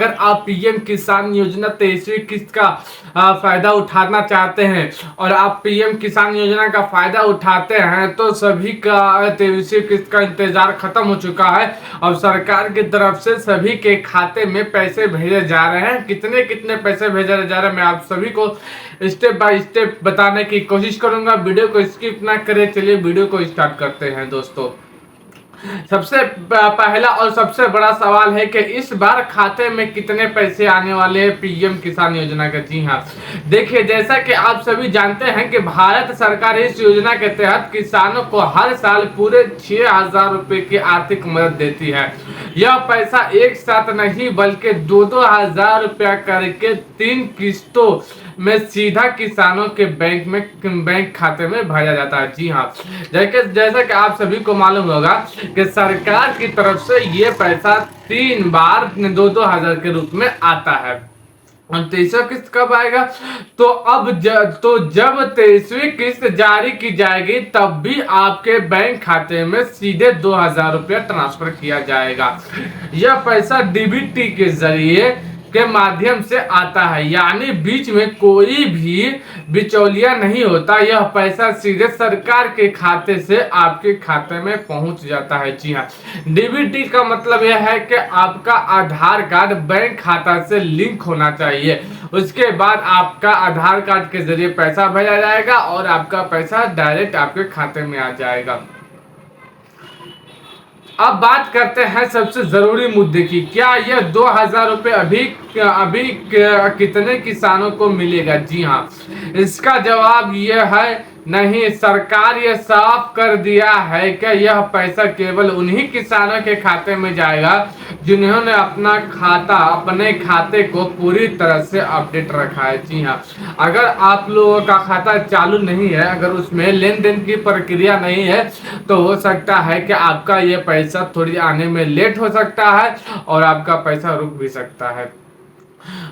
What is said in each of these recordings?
अगर आप पीएम किसान योजना 23वीं किस्त का फायदा उठाना चाहते हैं और आप पीएम किसान योजना का फायदा उठाते हैं तो सभी का 23वीं किस्त का इंतजार खत्म हो चुका है। अब सरकार की तरफ से सभी के खाते में पैसे भेजे जा रहे हैं। कितने कितने पैसे भेजे जा रहे हैं मैं आप सभी को स्टेप बाय स्टेप बताने की कोशिश करूंगा। वीडियो को स्किप ना करें। चलिए वीडियो को स्टार्ट करते हैं दोस्तों। सबसे पहला और सबसे बड़ा सवाल है कि इस बार खाते में कितने पैसे आने वाले हैं पीएम किसान योजना के। जी हाँ, देखिए जैसा कि आप सभी जानते हैं कि भारत सरकार इस योजना के तहत किसानों को हर साल पूरे 6,000 रुपए की आर्थिक मदद देती है। यह पैसा एक साथ नहीं बल्कि 2-2 हजार रुपया करके 3 किस्तों में सीधा किसानों के बैंक खाते में भेजा जाता है। जी हाँ, जैसा कि आप सभी को मालूम होगा कि सरकार की तरफ से ये पैसा 3 बार 2-2 हजार के रूप में आता है। और 23वीं किस्त कब आएगा? तो जब 23वीं किस्त जारी की जाएगी तब भी आपके बैंक खाते में सीधे 2,000 रुपया ट्रांसफर किया जाएगा। यह पैसा डीबीटी के जरिए के माध्यम से आता है, यानी बीच में कोई भी बिचौलिया नहीं होता। यह पैसा सीधे सरकार के खाते से आपके खाते में पहुंच जाता है। जी हाँ, डीबीटी का मतलब यह है कि आपका आधार कार्ड बैंक खाता से लिंक होना चाहिए। उसके बाद आपका आधार कार्ड के जरिए पैसा भेजा जाएगा और आपका पैसा डायरेक्ट आपके खाते में आ जाएगा। अब बात करते हैं सबसे जरूरी मुद्दे की, क्या यह 2,000 रुपये अभी कितने किसानों को मिलेगा? जी हाँ, इसका जवाब यह है नहीं। सरकार ये साफ कर दिया है कि यह पैसा केवल उन्हीं किसानों के खाते में जाएगा जिन्होंने अपने खाते को पूरी तरह से अपडेट रखा है। जी हाँ, अगर आप लोगों का खाता चालू नहीं है, अगर उसमें लेन देन की प्रक्रिया नहीं है तो हो सकता है कि आपका ये पैसा थोड़ी आने में लेट हो सकता है और आपका पैसा रुक भी सकता है।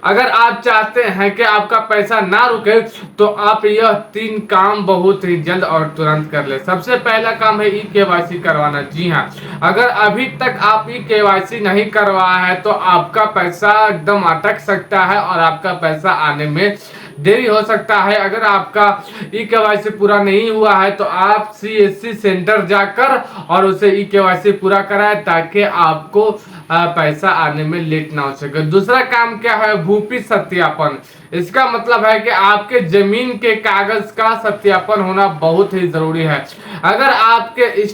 अगर आप चाहते हैं कि आपका पैसा ना रुके तो आप यह 3 काम बहुत ही जल्द और तुरंत कर ले। सबसे पहला काम है ई-केवाईसी करवाना। जी हाँ, अगर अभी तक आप ई-केवाईसी नहीं करवाया है तो आपका पैसा एकदम अटक सकता है और आपका पैसा आने में देरी हो सकता है। अगर आपका ई-केवाईसी पूरा नहीं हुआ है तो आप सीएससी सेंटर जाकर और उसे ई-केवाईसी पूरा कराएं ताकि आपको पैसा आने में लेट ना हो सके। दूसरा काम क्या है? भूपि सत्यापन। इसका मतलब है कि आपके जमीन के कागज का सत्यापन होना बहुत ही जरूरी है। अगर आपके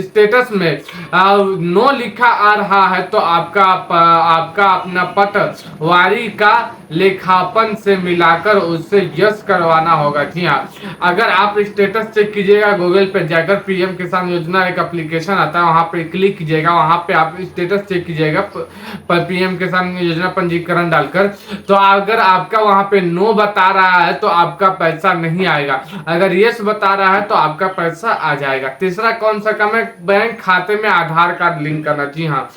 स्टेटस में नो लिखा आ रहा है तो आपका अपना पटवारी का लेखापन से मिलाकर उससे यस करवाना होगा। जी हाँ, अगर आप स्टेटस चेक कीजिएगा गूगल पे जाकर, पीएम किसान योजना एक एप्लीकेशन आता है, वहां पे क्लिक कीजिएगा, वहां पे आप स्टेटस चेक कीजिएगा पीएम किसान योजना पंजीकरण डालकर। तो अगर आपका वहां पे नो बता रहा है तो आपका पैसा नहीं आएगा, अगर यस बता रहा है तो आपका पैसा आ जाएगा। तीसरा कौन सा काम है? बैंक खाते में आधार कार्ड लिंक करना। जी हाँ,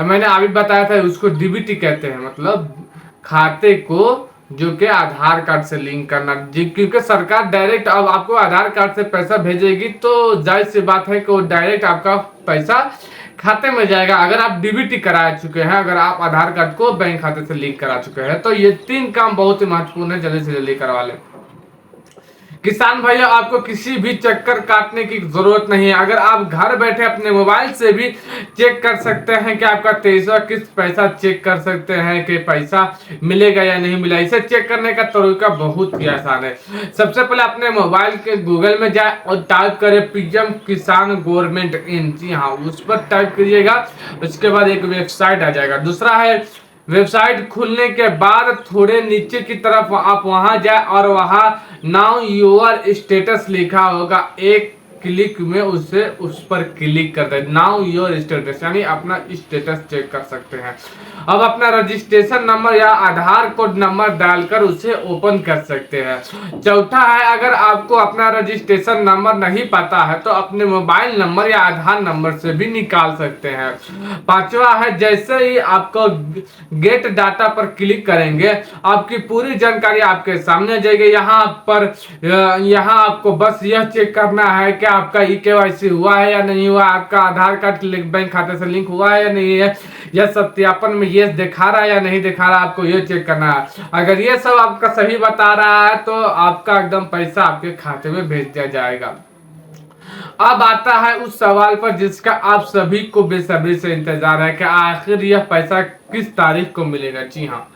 मैंने अभी बताया था, उसको डीबीटी कहते हैं, मतलब खाते को जो कि आधार कार्ड से लिंक करना। क्योंकि सरकार डायरेक्ट अब आपको आधार कार्ड से पैसा भेजेगी तो जाहिर सी बात है कि वो डायरेक्ट आपका पैसा खाते में जाएगा। अगर आप डीबीटी करा चुके हैं, अगर आप आधार कार्ड को बैंक खाते से लिंक करा चुके हैं तो ये 3 काम बहुत ही महत्वपूर्ण है, जल्दी से जल्दी करवा लें। किसान भैया, आपको किसी भी चक्कर काटने की जरूरत नहीं है। अगर आप घर बैठे अपने मोबाइल से भी चेक कर सकते हैं कि आपका 23वां किस्त पैसा चेक कर सकते हैं कि पैसा मिलेगा या नहीं मिला। इसे चेक करने का तरीका बहुत ही आसान है। सबसे पहले अपने मोबाइल के गूगल में जाए और टाइप करें पीएम किसान गवर्नमेंट इन। जी हाँ, उस पर टाइप करिएगा, उसके बाद एक वेबसाइट आ जाएगा। दूसरा है, वेबसाइट खुलने के बाद थोड़े नीचे की तरफ आप वहां जाए और वहां नाउ योर स्टेटस लिखा होगा, एक क्लिक में उस पर क्लिक कर दे। नाउ योर स्टेटस यानी अपना स्टेटस चेक कर सकते हैं। अब अपना रजिस्ट्रेशन नंबर या आधार कोड नंबर डालकर उसे ओपन कर सकते हैं। चौथा है, अगर आपको अपना रजिस्ट्रेशन नंबर नहीं पता है तो अपने मोबाइल नंबर या आधार नंबर से भी निकाल सकते हैं। पांचवा है, जैसे ही आपको गेट डाटा पर क्लिक करेंगे आपकी पूरी जानकारी आपके सामने आ जाएगी। यहाँ आपको बस यह चेक करना है कि आपका KYC हुआ है या नहीं हुआ, आपका आधार कार्ड बैंक खाते से लिंक हुआ है या नहीं है, यह सत्यापन में ये दिखा रहा है या नहीं दिखा रहा, आपको ये चेक करना है। अगर ये सब आपका सही बता रहा है तो आपका एकदम पैसा आपके खाते में भेज दिया जाएगा। अब आता है उस सवाल पर जिसका आप सभी को बेसब्री से इंतजार है कि आखिर यह पैसा किस तारीख को मिलेगा। जी हाँ,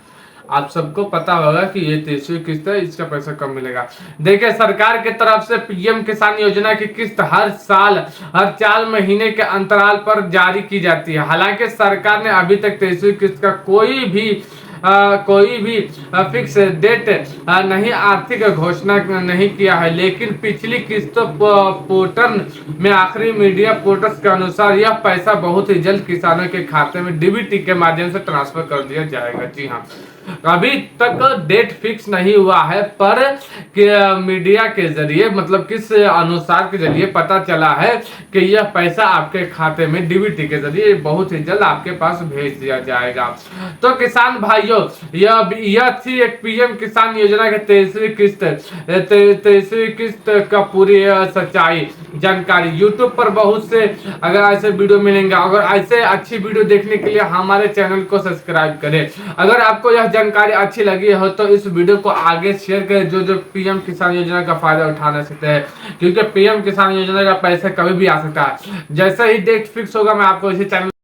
आप सबको पता होगा कि ये 23वीं किस्त है, इसका पैसा कब मिलेगा। देखिए, सरकार की तरफ से पीएम किसान योजना की किस्त हर साल हर 4 महीने के अंतराल पर जारी की जाती है। हालांकि सरकार ने अभी तक 23वीं किस्त का कोई भी फिक्स डेट नहीं, आर्थिक घोषणा नहीं किया है, लेकिन पिछली किस्तों पोर्टल में आखिरी मीडिया पोर्टल्स के अनुसार यह पैसा बहुत ही जल्द किसानों के खाते में डीबीटी के माध्यम से ट्रांसफर कर दिया जाएगा। जी हाँ, अभी तक डेट फिक्स नहीं हुआ है, पर मीडिया के जरिए मतलब किस अनुसार के जरिए पता चला है कि यह पैसा आपके खाते में डीबीटी के जरिए बहुत ही जल्द आपके पास भेज दिया जाएगा। तो किसान भाइयों, यह थी एक पीएम किसान योजना की 23वीं किस्त का पूरी सच्चाई जानकारी। यूट्यूब पर बहुत से अगर ऐसे वीडियो मिलेंगे, अगर ऐसे अच्छी वीडियो देखने के लिए हमारे चैनल को सब्सक्राइब करें। अगर आपको यह जानकारी अच्छी लगी हो तो इस वीडियो को आगे शेयर करें, जो पीएम किसान योजना का फायदा उठाना सकते हैं, क्योंकि पीएम किसान योजना का पैसा कभी भी आ सकता है। जैसे ही डेट फिक्स होगा मैं आपको इसी चैनल